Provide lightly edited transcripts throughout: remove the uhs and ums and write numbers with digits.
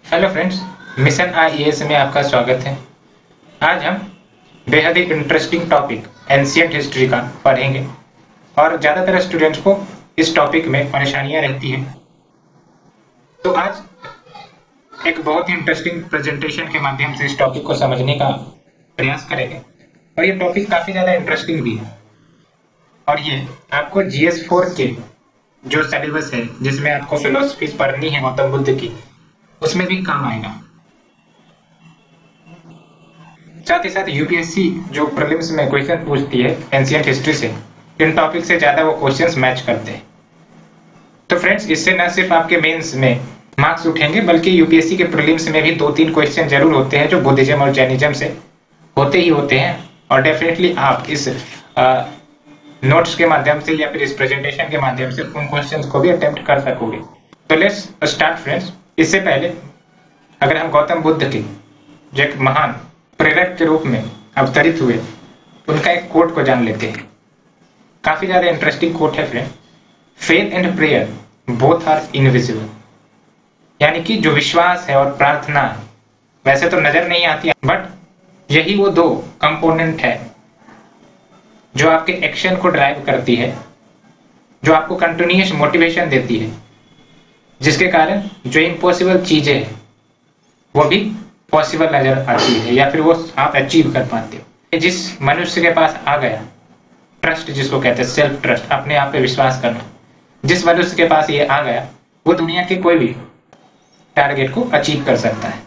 Hello friends, mission IAS में आपका स्वागत है। आज हम बेहद ही इंटरेस्टिंग टॉपिक एंशिएंट हिस्ट्री का पढ़ेंगे और ज़्यादातर स्टूडेंट्स को इस टॉपिक में परेशानियां रहती हैं। तो आज एक बहुत ही इंटरेस्टिंग प्रेजेंटेशन के माध्यम से इस टॉपिक को समझने का प्रयास करेंगे और ये टॉपिक काफ़ी ज़्यादा इंटरेस्टिंग भी है। और ये आपको GS4 के जो सिलेबस है, जिसमें आपको फिलोसफी पढ़नी है गौतम बुद्ध की, उसमें भी काम आएगा। साथ ही साथ यूपीएससी जो प्रीलिम्स में क्वेश्चन पूछती है एंशिएंट हिस्ट्री से, इन टॉपिक से ज्यादा वो क्वेश्चंस मैच करते हैं। तो फ्रेंड्स, इससे न सिर्फ आपके मेंस में मार्क्स उठेंगे, बल्कि यूपीएससी के प्रीलिम्स में भी 2-3 क्वेश्चन जरूर होते हैं जो बुद्धिज्म और जैनिज्म से होते ही होते हैं। और डेफिनेटली आप इस नोट्स के माध्यम से या फिर इस प्रेजेंटेशन के माध्यम से उन क्वेश्चंस को भी अटेम्प्ट कर सकोगे। तो लेट्स स्टार्ट फ्रेंड्स। इससे पहले अगर हम गौतम बुद्ध के जो एक महान प्रेरक के रूप में अवतरित हुए, उनका एक कोट को जान लेते हैं। काफी ज्यादा इंटरेस्टिंग कोट है friend. Faith and prayer both are invisible, यानी कि जो विश्वास है और प्रार्थना वैसे तो नजर नहीं आती, बट यही वो दो कंपोनेंट है जो आपके एक्शन को ड्राइव करती है, जो आपको कंटिन्यूअस मोटिवेशन देती है, जिसके कारण जो इम्पॉसिबल चीजें हैं वो भी पॉसिबल नजर आती है या फिर वो आप अचीव कर पाते हो। जिस मनुष्य के पास आ गया ट्रस्ट, जिसको कहते हैं सेल्फ ट्रस्ट, अपने आप पे विश्वास करना, जिस मनुष्य के पास ये आ गया वो दुनिया के कोई भी टारगेट को अचीव कर सकता है।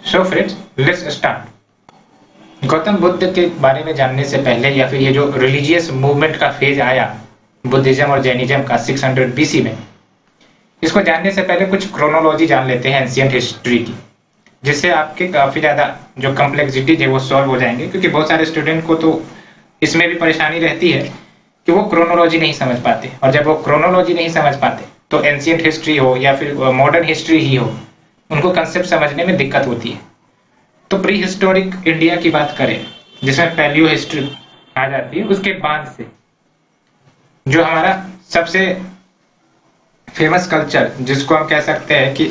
So friends, let's start. Gautam Buddha के बारे में जानने से पहले, या फिर ये जो रिलीजियस मूवमेंट का फेज आया बुद्धिज्म और जैनिज्म का 600 BC में, इसको जानने से पहले कुछ क्रोनोलॉजी जान लेते हैं एंशिएंट हिस्ट्री की, जिससे आपके काफी ज्यादा जो कॉम्प्लेक्सिटीज है वो सॉल्व हो जाएंगे। क्योंकि बहुत सारे स्टूडेंट को तो इसमें भी परेशानी रहती है कि वो क्रोनोलॉजी नहीं समझ पाते, और जब वो क्रोनोलॉजी नहीं समझ पाते तो एंशिएंट हिस्ट्री हो या फिर मॉडर्न हिस्ट्री ही हो, उनको कंसेप्ट समझने में दिक्कत होती है। तो प्री हिस्टोरिक इंडिया की बात करें, जिसमें पैलियो हिस्ट्री आ जाती है, उसके बाद से जो हमारा सबसे फेमस कल्चर, जिसको हम कह सकते हैं कि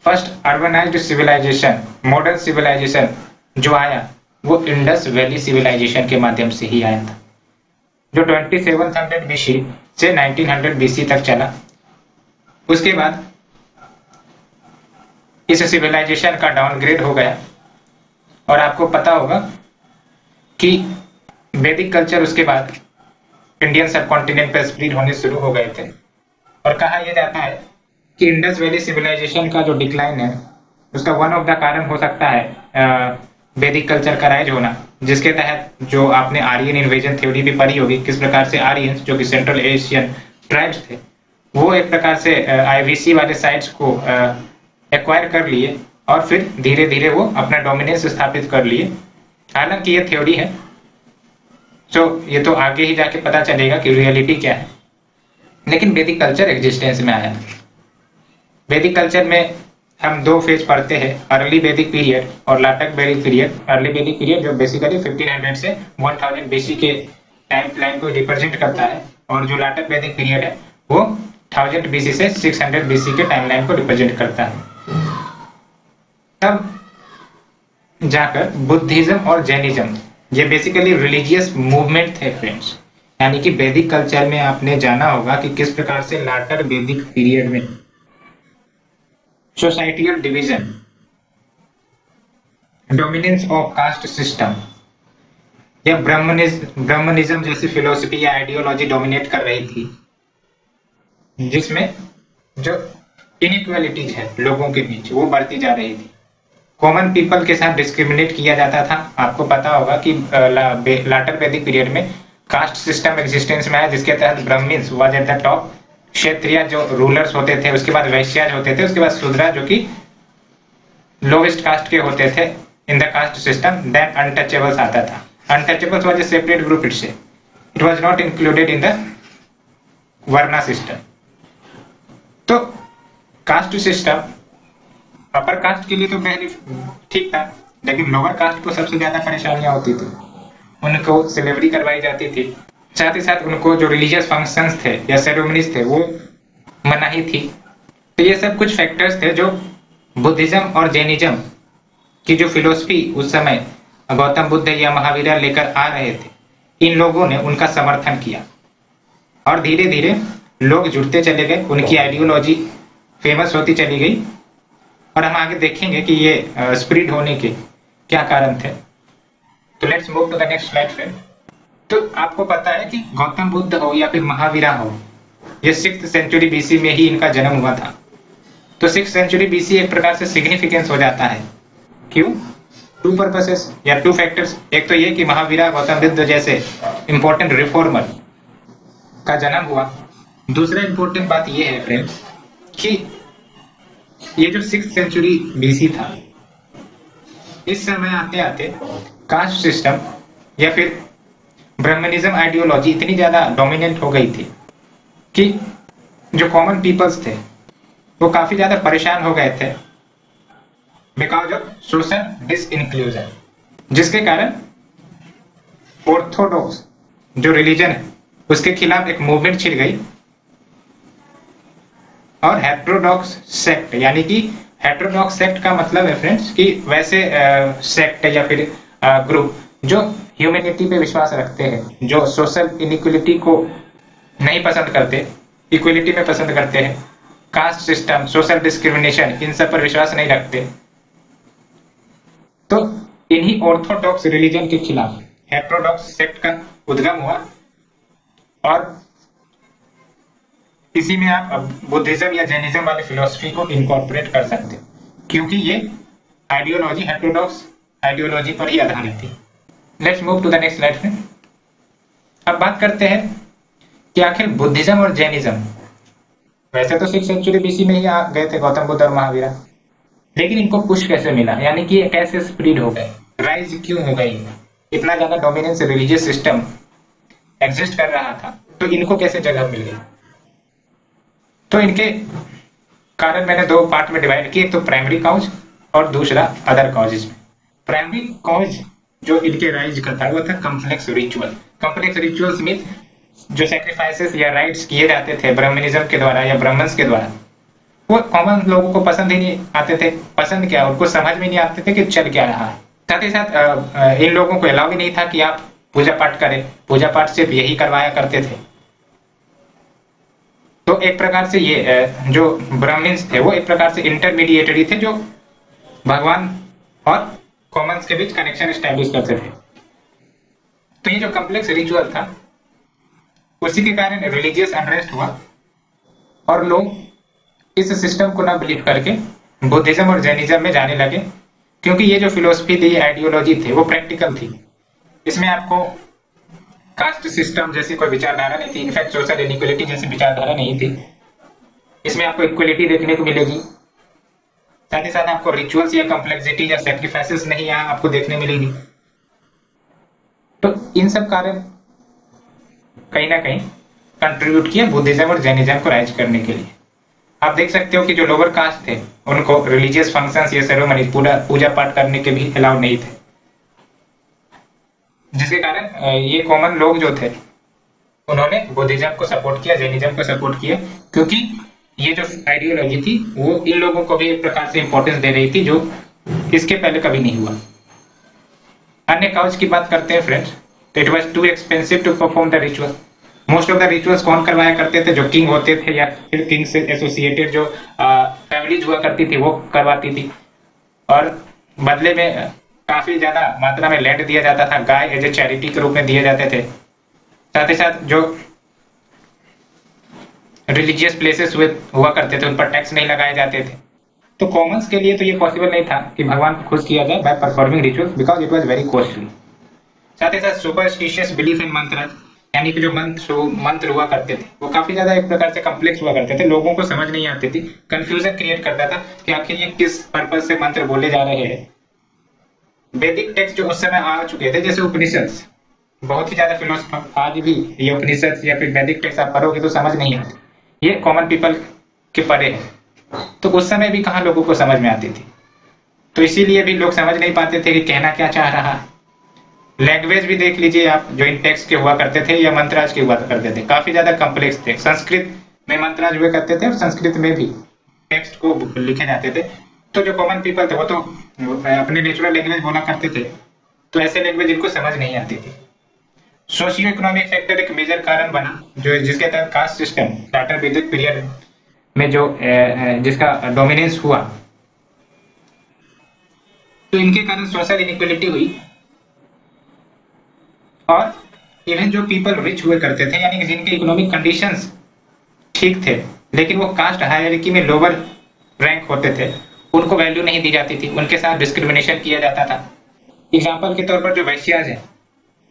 first urbanized civilization, modern civilization जो आया, वो इंडस वैली सिविलाइजेशन के माध्यम से ही आया था, जो 2700 BC से 1900 BC तक चला। उसके बाद इस सिविलाइजेशन का डाउनग्रेड हो गया, और आपको पता होगा कि वैदिक कल्चर उसके बाद इंडियन सबकॉन्टिनेंट पर स्प्रेड होने शुरू हो गए थे। और कहा यह जाता है कि इंडस वैली सिविलाइजेशन का जो डिक्लाइन है, उसका वन ऑफ द कारण हो सकता है वैदिक कल्चर का राइज होना, जिसके तहत जो आपने आर्यन इन्वेजन थ्योरी भी पढ़ी होगी, किस प्रकार से आर्यंस जो कि सेंट्रल एशियन ट्राइब्स थे, वो एक प्रकार से IVC वाले साइट्स को एक्वायर कर लिए और फिर धीरे धीरे वो अपना डोमिनेंस स्थापित कर लिए। हालांकि ये थ्योरी है, तो ये तो आगे ही जाके पता चलेगा कि रियलिटी क्या है। लेकिन वैदिक कल्चर एग्जिस्टेंस में आया। वैदिक कल्चर में हम 2 फेज पढ़ते हैं, अर्ली वैदिक पीरियड और लाटक वैदिक पीरियड। अर्ली वैदिक पीरियड जो बेसिकली 1500 से 1000 BC के टाइम लाइन को रिप्रेजेंट करता है, और जो लाटक वैदिक पीरियड है वो 1000 BC से 600 BC के टाइम लाइन को रिप्रेजेंट करता है। तब जाकर बुद्धिज्म और जैनिज्म, ये बेसिकली रिलीजियस मूवमेंट थे फ्रेंड्स। यानी कि वैदिक कल्चर में आपने जाना होगा कि किस प्रकार से लाटर वैदिक पीरियड में societal division, dominance of caste system या ब्राह्मणिज्म जैसी फिलोसफी या आइडियोलॉजी डोमिनेट कर रही थी, जिसमें जो इनइक्वालिटीज है लोगों के बीच वो बढ़ती जा रही थी। कॉमन पीपल के साथ डिस्क्रिमिनेट किया जाता था। आपको पता होगा कि लाटर वैदिक पीरियड में कास्ट सिस्टम एग्जिस्टेंस में आया, जिसके तहत Brahmins was at the top, Kshatriya जो रूलर्स होते थे, उसके बाद वैश्याज होते थे, उसके बाद शूद्रा जो कि लोवेस्ट कास्ट के होते थे in the caste system, then untouchables आता था। Untouchables was a separate group it was not included in the varna system. तो कास्ट सिस्टम अपर कास्ट के लिए तो पहले ठीक था, लेकिन लोअर कास्ट को सबसे ज्यादा परेशानियां होती थी। उनको सिलेवरी करवाई जाती थी, साथ ही साथ उनको जो रिलीजियस फंक्शंस थे या सेरेमनीज थे वो मनाही थी। तो ये सब कुछ फैक्टर्स थे जो बुद्धिज्म और जैनिज्म की जो फिलोसफी उस समय गौतम बुद्ध या महावीर लेकर आ रहे थे, इन लोगों ने उनका समर्थन किया और धीरे धीरे लोग जुड़ते चले गए, उनकी आइडियोलॉजी फेमस होती चली गई और हम आगे देखेंगे कि ये स्प्रेड होने के क्या कारण थे। तो let's move to the next slide friend. तो आपको पता है कि गौतम बुद्ध हो या फिर महावीर हो, ये 6th सेंचुरी बीसी में ही इनका जन्म हुआ था। तो 6th सेंचुरी बीसी एक प्रकार से सिग्निफिकेंस हो जाता है। क्यों? 2 पर्पसेस या 2 फैक्टर्स। एक तो ये कि महावीर गौतम बुद्ध जैसे इंपॉर्टेंट रिफॉर्मर का जन्म हुआ। दूसरा इंपॉर्टेंट बात ये है फ्रेंड्स कि ये जो 6th सेंचुरी बीसी था, इस समय आते आते कास्ट सिस्टम या फिर ब्राह्मणिज्म आइडियोलॉजी इतनी ज्यादा डोमिनेंट हो गई थी कि जो कॉमन पीपल्स थे वो काफी ज्यादा परेशान हो गए थे बिकॉज ऑफ सोशल डिसइंक्लूजन, जिसके कारण ऑर्थोडॉक्स जो रिलीजन है उसके खिलाफ एक मूवमेंट छिड़ गई और हेटेरोडॉक्स सेक्ट, यानी कि हेटेरोडॉक्स सेक्ट का मतलब है फ्रेंड्स कि वैसे सेक्ट या फिर ग्रुप जो ह्यूमैनिटी पे विश्वास रखते हैं, जो सोशल इनइक्वलिटी को नहीं पसंद करते, इक्वलिटी में पसंद करते हैं, कास्ट सिस्टम, सोशल डिस्क्रिमिनेशन, इन सब पर विश्वास नहीं रखते। तो इन्हीं ऑर्थोडॉक्स रिलीजन के खिलाफ हेटेरोडॉक्स सेक्ट का उद्गम हुआ और इसी में आप बुद्धिज्म या जैनिज्म वाली फिलोसफी को इनकॉर्पोरेट कर सकते हैं, क्योंकि ये आइडियोलॉजी हेटेरोडॉक्स आइडियोलॉजी पर ही आधारित थी। Let's move to the next slide friend. अब बात करते हैं कि आखिर बुद्धिज्म और जैनिज्म, वैसे तो 6th सेंचुरी बीसी में ही आ गए थे गौतम बुद्ध और महावीर, लेकिन इनको पुश कैसे मिला, यानी कि ये कैसे स्प्रेड हो गए, राइज क्यों हो गई, इतना ज्यादा डोमिनेंस रिलीजियस सिस्टम एग्जिस्ट कर रहा था तो इनको कैसे जगह मिल गई। तो इनके कारण मैंने 2 पार्ट में डिवाइड किए, एक तो प्राइमरी कॉज और दूसरा अदर कॉजेज में। प्राइमरी कॉज जो इनके राइज का था वो था complex ritual. Complex rituals mean जो सैक्रिफाइसेस या राइट्स किए जाते थे ब्राह्मणिज्म के द्वारा या ब्राह्मण्स के द्वारा, वो कॉमन लोगों को पसंद ही नहीं आते थे। पसंद क्या, उनको समझ में नहीं आते थे कि चल क्या रहा है। साथ ही साथ इन लोगों को अलाउ भी नहीं था कि आप पूजा पाठ करें, पूजा पाठ सिर्फ यही करवाया करते थे। तो एक प्रकार से ये जो ब्राह्मण्स थे वो एक प्रकार से इंटरमीडिएटरी थे जो भगवान और कॉमन्स के बीच कनेक्शन एस्टैब्लिश करते थे। तो ये जो कॉम्प्लेक्स रिचुअल था उसी के कारण रिलीजियस अनरेस्ट हुआ और लोग इस सिस्टम को ना बिलीव करके बुद्धिज्म और जैनिज्म में जाने लगे, क्योंकि ये जो फिलोसफी थी, आइडियोलॉजी थी, वो प्रैक्टिकल थी। इसमें आपको कास्ट सिस्टम जैसी कोई विचारधारा नहीं थी, इनफैक्ट सोशल इनइक्वलिटी जैसी विचारधारा नहीं थी। इसमें आपको इक्वलिटी देखने को मिलेगी, साथ ही साथ आपको रिचुअल्स या कॉम्प्लेक्सिटी या सैक्रिफाइसेस नहीं यहाँ आपको देखने मिलेगी। तो इन सब कारण कहीं ना कहीं कंट्रीब्यूट किया बुद्धिज्म और जैनिज्म को राइज करने के लिए। आप देख सकते हो कि जो लोअर कास्ट थे उनको रिलीजियस फंक्शंस या सेरेमनी पूजा पाठ करने के भी अलाउ नहीं थे, जिसके कारण ये कॉमन लोग जो थे उन्होंने बुद्धिज्म को सपोर्ट किया, जैनिज्म को सपोर्ट किया, क्योंकि ये जो आइडियोलॉजी थी वो इन लोगों को भी एक प्रकार से इंपॉर्टेंस दे रही थी जो इसके पहले कभी नहीं हुआ। अन्य काउज की बात करते हैं फ्रेंड्स, तो it was too expensive to perform the ritual. Most of the rituals कौन करवाया करते थे? जो किंग होते थे या फिर किंग से एसोसिएटेड जो फैमिलीज हुआ करती थी वो करवाती थी, और बदले में काफी ज्यादा मात्रा में लैंड दिया जाता था, गाय एज ए चैरिटी के रूप में दिए जाते थे। साथ ही साथ जो रिलीजियस प्लेसेस हुआ करते थे उन पर टैक्स नहीं लगाए जाते थे। तो कॉमन्स के लिए तो ये पॉसिबल नहीं था कि भगवान को खुश किया जाए by performing rituals, because it was very costly. साथ ही साथ सुपरस्टिशियस बिलीफ इन मंत्र, यानी कि जो मंत्र हुआ करते थे वो काफी ज्यादा एक प्रकार से कम्प्लेक्स हुआ करते थे, लोगों को समझ नहीं आती थी, कंफ्यूजन क्रिएट करता था कि आखिर ये किस पर्पज से मंत्र बोले जा रहे हैं। वैदिक टेक्स्ट जो उस समय आ चुके थे जैसे उपनिषद, बहुत ही ज्यादा फिलोसफर आज भी ये उपनिषद या फिर वैदिक टेक्स्ट आप पढ़ोगे तो समझ नहीं आते, ये कॉमन पीपल के परे है। तो उस समय भी कहाँ लोगों को समझ में आती थी, तो इसीलिए भी लोग समझ नहीं पाते थे कि कहना क्या चाह रहा है। लैंग्वेज भी देख लीजिए आप, जो इन टेक्स्ट के हुआ करते थे या मंत्राज के हुआ करते थे, काफी ज्यादा कॉम्प्लेक्स थे। संस्कृत में मंत्राज हुए करते थे और संस्कृत में भी टेक्स्ट को लिखे जाते थे, तो जो कॉमन पीपल थे वो तो अपने नेचुरल लैंग्वेज बोला करते थे, तो ऐसे लैंग्वेज इनको समझ नहीं आती थी। सोशियो इकोनॉमिक फैक्टर एक मेजर कारण बना, जो जिसके तहत कास्ट सिस्टम टाटा वैदिक पीरियड में जो जिसका डोमिनेंस हुआ, तो इनके कारण सोशल इनइक्वालिटी हुई। और इवन जो पीपल रिच हुए करते थे, यानी कि जिनके इकोनॉमिक कंडीशंस ठीक थे लेकिन वो कास्ट हायरार्की में लोअर रैंक होते थे, उनको वैल्यू नहीं दी जाती थी, उनके साथ डिस्क्रिमिनेशन किया जाता था। एग्जाम्पल के तौर पर जो वैश्याज है,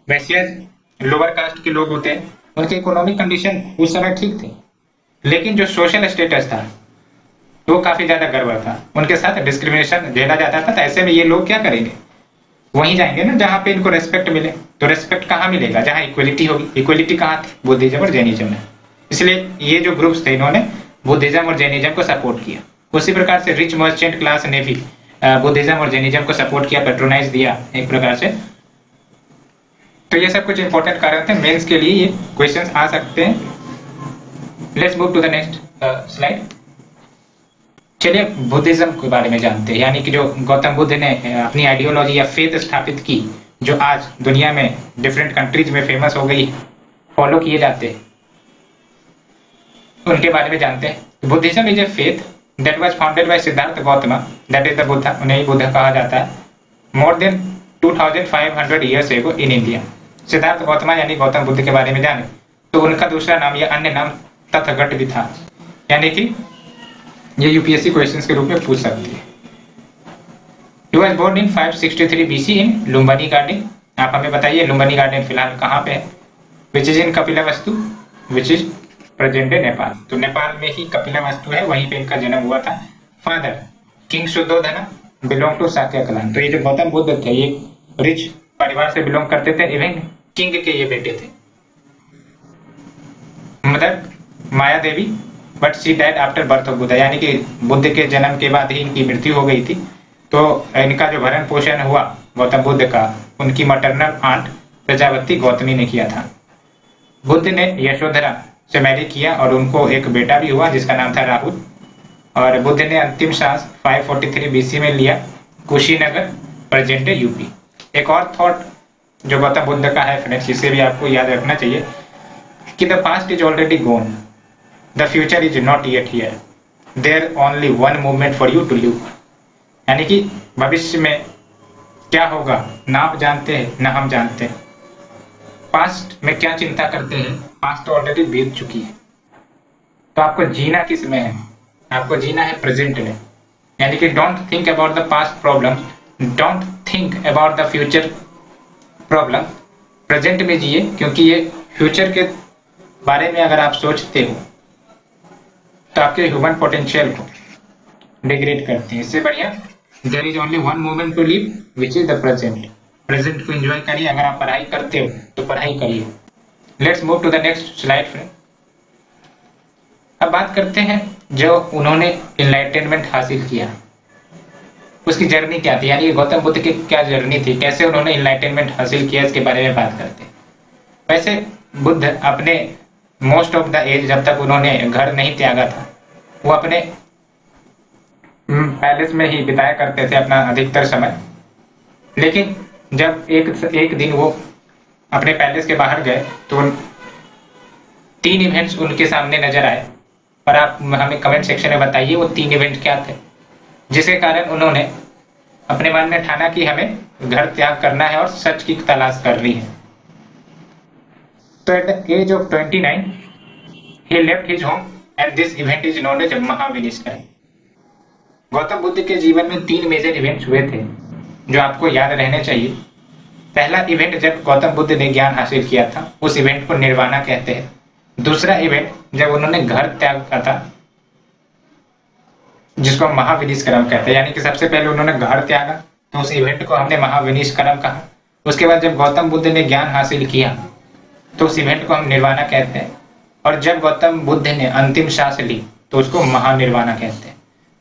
वैश्याज लोअर कास्ट के लोग होते हैं, उनके इकोनॉमिक कंडीशन उस समय ठीक थी लेकिन जो सोशल स्टेटस था वो काफी ज्यादा गड़बड़ था, उनके साथ डिस्क्रिमिनेशन झेला जाता था। तो ऐसे में ये लोग क्या करेंगे, वहीं जाएंगे ना जहां पे इनको रेस्पेक्ट मिले। तो रेस्पेक्ट कहाँ मिलेगा, जहां इक्वलिटी होगी। इक्वलिटी कहाँ थी, बुद्धिज्म और जैनिज्म में। इसलिए ये जो ग्रुप्स थे इन्होंने बुद्धिज्म और जैनिज्म को सपोर्ट किया। उसी प्रकार से रिच मर्चेंट क्लास ने भी बुद्धिज्म और जैनिज्म को सपोर्ट किया, पेट्रोनाइज दिया एक प्रकार से। तो ये सब कुछ इंपॉर्टेंट कारण थे, मेंस के लिए ये क्वेश्चंस आ सकते हैं। Let's move to the next slide. चलिए बुद्धिज्म के बारे में जानते हैं, यानी कि जो गौतम बुद्ध ने अपनी आइडियोलॉजी या फेथ स्थापित की, जो आज दुनिया में डिफरेंट कंट्रीज में फेमस हो गई, फॉलो किए जाते हैं, उनके बारे में जानते हैं। Buddhism is a faith that was founded by Siddharth Gautam, that is the Buddha, उन्हें ही बुद्ध कहा जाता है, more than 2500 years ago in India. Siddharth Gautam यानी गौतम बुद्ध के बारे में जाने तो उनका दूसरा नाम या अन्य नाम तथागत भी था, यानी कि ये यूपीएससी क्वेश्चंस के रूप में पूछ सकती है। He was born in 563 BC in Lumbini garden. आप हमें बताइए लुम्बिनी गार्डन फिलहाल कहाँ पे है? Which is in Kapilvastu, which is present day Nepal. तो नेपाल में ही कपिलवस्तु है, वहीं पे इनका जन्म हुआ था। Father king Shuddhodana, belong to Shakya clan. तो ये जो गौतम बुद्ध थे ये रिच परिवार से बिलोंग करते थे, इवन किंग के ये बेटे थे। Mother Maya Devi, but she died after birth of Buddha, यानी कि बुद्ध के जन्म के बाद ही इनकी मृत्यु हो गई थी। तो इनका जो भरण पोषण हुआ गौतम बुद्ध का, उनकी मटरनल आंट प्रजापति गौतमी ने किया था। बुद्ध ने यशोधरा से मैरी किया और उनको एक बेटा भी हुआ जिसका नाम था राहुल। और बुद्ध ने अंतिम सांस 543 BC में लिया, कुशीनगर प्रेजेंट यूपी। एक और थॉट जो गौतम बुद्ध का है फ्रेंड्स, इसे भी आपको याद रखना चाहिए कि the past is already gone, the future is not yet here, there only one movement for you to live. यानी कि भविष्य में क्या होगा ना आप जानते हैं ना हम जानते हैं। पास्ट में क्या चिंता करते हैं, पास्ट तो ऑलरेडी बीत चुकी है। तो आपको जीना किस में है, आपको जीना है प्रेजेंट में। यानी कि don't think about the past problem, don't think about the future problem, present में जिए, क्योंकि ये फ्यूचर के बारे में अगर आप सोचते हो तो आपके ह्यूमन पोटेंशियल को डिग्रेड करते हैं। इससे बढ़िया there is only one moment to live which is the present. Present को एंजॉय करिए, अगर आप पढ़ाई करते हो तो पढ़ाई करिए। Let's move to the next slide friend. अब बात करते हैं जो उन्होंने इनलाइटनमेंट हासिल किया, उसकी जर्नी क्या थी, यानी गौतम बुद्ध की क्या जर्नी थी, कैसे उन्होंने इनलाइटनमेंट हासिल किया, इसके बारे में बात करते हैं। वैसे बुद्ध अपने मोस्ट ऑफ द एज, जब तक उन्होंने घर नहीं त्यागा था, वो अपने पैलेस में ही बिताया करते थे अपना अधिकतर समय। लेकिन जब एक दिन वो अपने पैलेस के बाहर गए तो 3 इवेंट्स उनके सामने नजर आए, और आप हमें कमेंट सेक्शन में बताइए वो 3 इवेंट क्या थे, जिसके कारण उन्होंने अपने मन में ठाना कि हमें घर त्याग करना है और सच की तलाश करनी है। तो at the age of 29 he left his home and this event is known as Mahabhinishkramana. Gautam Buddha के जीवन में 3 मेजर इवेंट्स हुए थे जो आपको याद रहने चाहिए। पहला इवेंट जब गौतम बुद्ध ने ज्ञान हासिल किया था, उस इवेंट को निर्वाणा कहते हैं। दूसरा इवेंट जब उन्होंने घर त्यागा था, जिसको हम महाविनिष्करम कहते हैं, यानी कि सबसे पहले उन्होंने घर त्यागा तो उस इवेंट को हमने महाविनिष्करम कहा। उसके बाद जब गौतम बुद्ध ने ज्ञान हासिल किया तो उस इवेंट को हम निर्वाणा कहते हैं, और जब गौतम बुद्ध ने अंतिम सांस ली तो उसको महानिर्वाणा कहते हैं।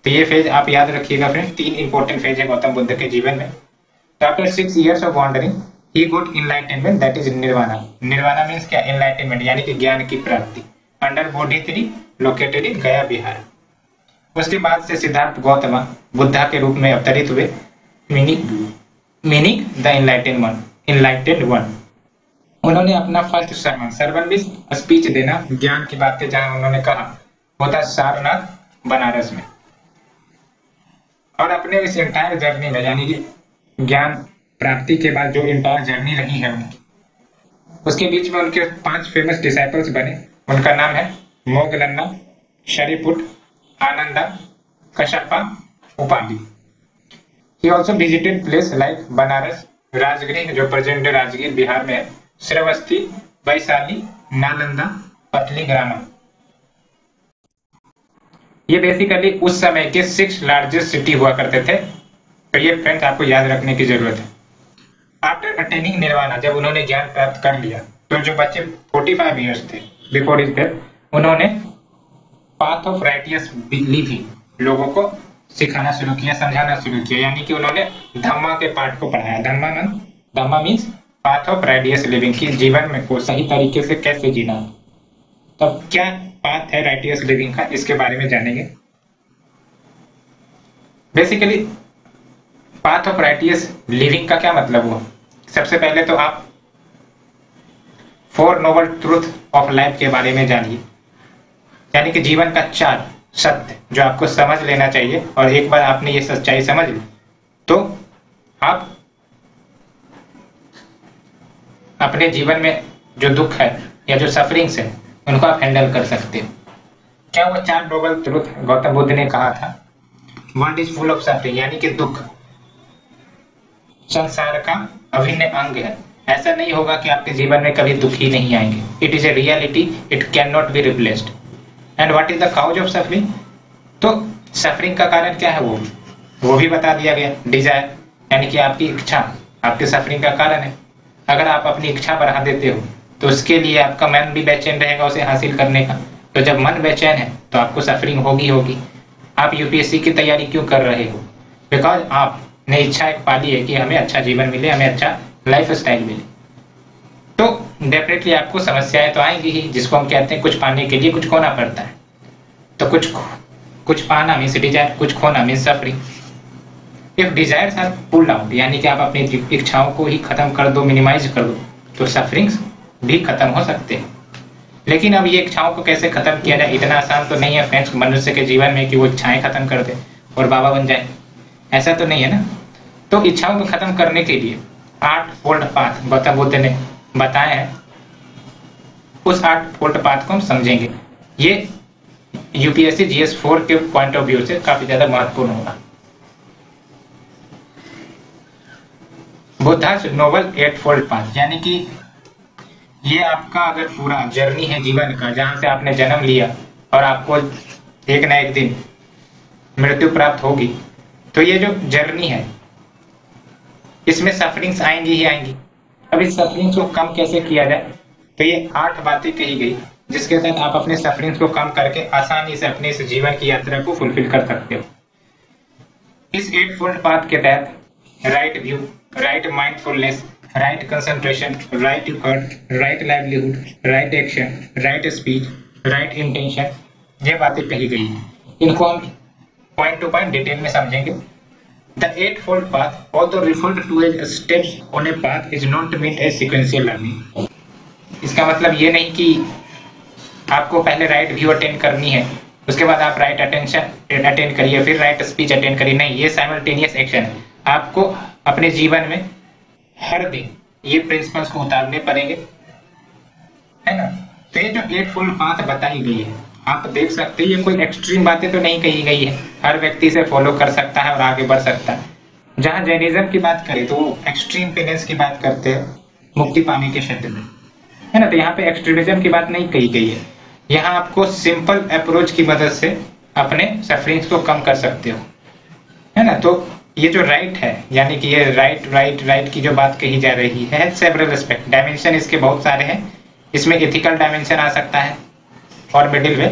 तो ये फेज आप याद रखिएगा फ्रेंड, 3 इंपॉर्टेंट फेज है गौतम बुद्ध के जीवन में। तो after 6 years of wandering he got enlightenment, that is nirvana। Nirvana means क्या, एनलाइटनमेंट, यानी कि ज्ञान की प्राप्ति। अंडर बोधिसत्व लोकेटेड इन गया बिहार। उसके बाद से सिद्धार्थ गौतम बुद्धा के रूप में अवतरित हुए, मीनिंग द इनलाइटेंड वन। उन्होंने अपना फर्स्ट सरमन भी स्पीच देना, ज्ञान की बातें जहां उन्होंने कहा, वो था सारनाथ, बनारस में। और अपने इस इंटायर जर्नी में, यानी कि ज्ञान प्राप्ति के बाद जो इंटायर जर्नी रही है उनकी, उसके बीच में उनके 5 फेमस डिसाइपल्स बने। उनका नाम है मोगलन्ना, शरीपुट, आनंदा, कश्यपा, उपाधि। He also visited place like Banaras, Rajgriha जो प्रेजेंट राजगीर बिहार में है, श्रावस्ती, वैशाली, नालंदा, पतलीग्रामा। ये बेसिकली उस समय के 6 लार्जेस्ट सिटी हुआ करते थे। तो ये फ्रेंड्स आपको याद रखने की जरूरत है। आफ्टर अटेनिंग निर्वाणा, जब उन्होंने ज्ञान प्राप्त कर लिया, तो जो बच्चे 45 ईयर्स थे बिफोर हिज डेथ, उन्होंने पाथ ऑफ राइटियस लिविंग लोगों को सिखाना शुरू किया, समझाना शुरू किया, यानी कि उन्होंने धम्मा के पाठ को पढ़ाया। Dhamma means path of righteous living, की जीवन में को सही तरीके से कैसे जीना। तब क्या पाथ है राइटियस लिविंग का, इसके बारे में जानेंगे। Basically path of righteous living का क्या मतलब हुआ। सबसे पहले तो आप 4 नोबल ट्रूथ ऑफ लाइफ के बारे में जानिए, यानी कि जीवन का 4 सत्य जो आपको समझ लेना चाहिए। और एक बार आपने ये सच्चाई समझ ली तो आप अपने जीवन में जो दुख है या जो सफरिंग्स है उनको आप हैंडल कर सकते हो। क्या वो 4 नोबल ट्रूथ गौतम बुद्ध ने कहा था। World is full of suffering, यानी कि दुख संसार का अभिन्न अंग है। ऐसा नहीं होगा कि आपके जीवन में कभी दुख ही नहीं आएंगे। It is a reality, it can not be replaced. And what is the cause of suffering, तो सफरिंग का कारण क्या है वो भी बता दिया गया। डिजायर, यानी कि आपकी इच्छा आपके सफरिंग का कारण है। अगर आप अपनी इच्छा बढ़ा देते हो तो उसके लिए आपका मन भी बेचैन रहेगा उसे हासिल करने का। तो जब मन बेचैन है तो आपको सफरिंग होगी। आप यूपीएससी की तैयारी क्यों कर रहे हो, बिकॉज आपने इच्छा एक पाली है कि हमें अच्छा जीवन मिले, हमें अच्छा लाइफ स्टाइल मिले। तो डेफिनेटली आपको समस्याएं तो आएंगी ही, जिसको हम कहते हैं कुछ पाने के लिए कुछ खोना पड़ता है। तो कुछ पाना मीन्स डिजायर, कुछ खोना means suffering. If desires are pulled out, यानी कि आप अपनी इच्छाओं को ही खत्म कर दो, मिनिमाइज कर दो, तो सफरिंग्स भी खत्म हो सकते हैं। लेकिन अब ये इच्छाओं को कैसे खत्म किया जाए, इतना आसान तो नहीं है फ्रेंड्स मनुष्य के जीवन में कि वो इच्छाएं खत्म कर दे और बाबा बन जाए। ऐसा तो नहीं है ना। तो इच्छाओं को खत्म करने के लिए 8 फोल्ड पाथ गौतम बुद्ध ने बताए हैं। उस 8 फोल्ड पाथ को हम समझेंगे। ये यूपीएससी जीएस 4 के पॉइंट ऑफ व्यू से काफी ज्यादा महत्वपूर्ण होगा। बुद्धास नोबल 8 फोल्ड पाथ, यानी कि ये आपका अगर पूरा जर्नी है जीवन का, जहां से आपने जन्म लिया और आपको एक ना एक दिन मृत्यु प्राप्त होगी, तो ये जो जर्नी है इसमें सफरिंग्स आएंगी ही आएंगी। अब इस सफरिंग्स को कम कैसे किया जाए, तो ये 8 बातें कही गई जिसके साथ आप अपने सफरिंग्स को कम करके आसानी से अपने इस जीवन की यात्रा को फुलफिल कर सकते हो। इस 8 फोल्ड पाथ के तहत right view, right mindfulness, right concentration, right effort, right livelihood, right action, right speech, right intention, ये बातें कही गई हैं। इनको हम पॉइंट टू पॉइंट डिटेल में समझेंगे। The 8-fold path, although referred to as steps on a path, is not meant as sequential learning. इसका मतलब ये नहीं कि आपको पहले राइट व्यू अटेंड करनी है, उसके बाद आप राइट अटेंशन अटेंड करिए, फिर राइट स्पीच अटेंड करिए। नहीं, ये साइमल्टेनियस एक्शन है। आपको अपने जीवन में हर दिन ये प्रिंसिपल्स को उतारने पड़ेंगे, है ना। तो ये जो 8-fold पाथ बताई गई है, आप देख सकते हैं ये कोई एक्सट्रीम बातें तो नहीं कही गई है। हर व्यक्ति से फॉलो कर सकता है और आगे बढ़ सकता है। जहां जैनिज्म की बात करें तो वो एक्सट्रीम पेनेंस की बात करते हैं मुक्ति पाने के क्षेत्र में, है ना। तो यहाँ पे एक्सट्रीमिज्म की बात नहीं कही गई है। यहाँ आपको सिंपल अप्रोच की मदद से अपने सफरिंग्स को कम कर सकते हो, है ना। तो ये जो राइट है, यानी कि ये राइट की जो बात कही जा रही है, सेवरल एस्पेक्ट, डायमेंशन इसके बहुत सारे हैं। इसमें एथिकल डायमेंशन आ सकता है और मिडिल वे।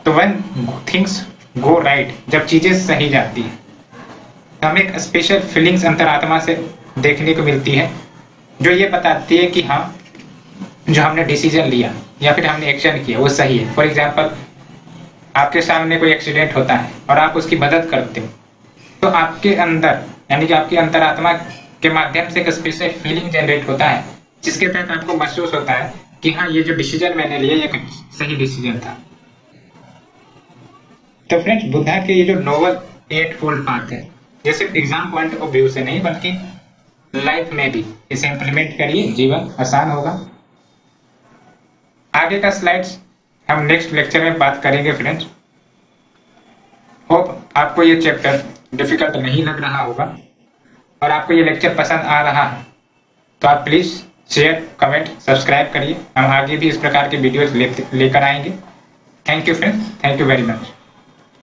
तो व्हेन थिंग्स गो राइट, जब चीजें सही जाती है, हमें एक स्पेशल फीलिंग्स अंतरात्मा से देखने को मिलती है जो ये बताती है कि हाँ, जो हमने डिसीजन लिया या फिर हमने एक्शन किया वो सही है। फॉर एग्जाम्पल, आपके सामने कोई एक्सीडेंट होता है और आप उसकी मदद करते हो, तो आपके अंदर यानी कि आपकी अंतरात्मा के माध्यम से एक स्पेशल फीलिंग जनरेट होता है, जिसके तहत आपको महसूस होता है कि हाँ, ये जो डिसीजन मैंने लिया ये सही डिसीजन था। तो फ्रेंड्स, बुद्धा के ये जो नोबल 8 फोल्ड पाथ है, ये सिर्फ एग्जाम पॉइंट ऑफ व्यू से नहीं बल्कि लाइफ में भी इसे इंप्लीमेंट करिए, जीवन आसान होगा। आगे का स्लाइड्स हम नेक्स्ट लेक्चर में बात करेंगे फ्रेंड्स। होप आपको ये चैप्टर डिफिकल्ट नहीं लग रहा होगा और आपको ये लेक्चर पसंद आ रहा है, तो आप प्लीज शेयर, कमेंट, सब्सक्राइब करिए। हम आगे भी इस प्रकार के वीडियोस लेकर आएंगे। Thank you friends, thank you very much.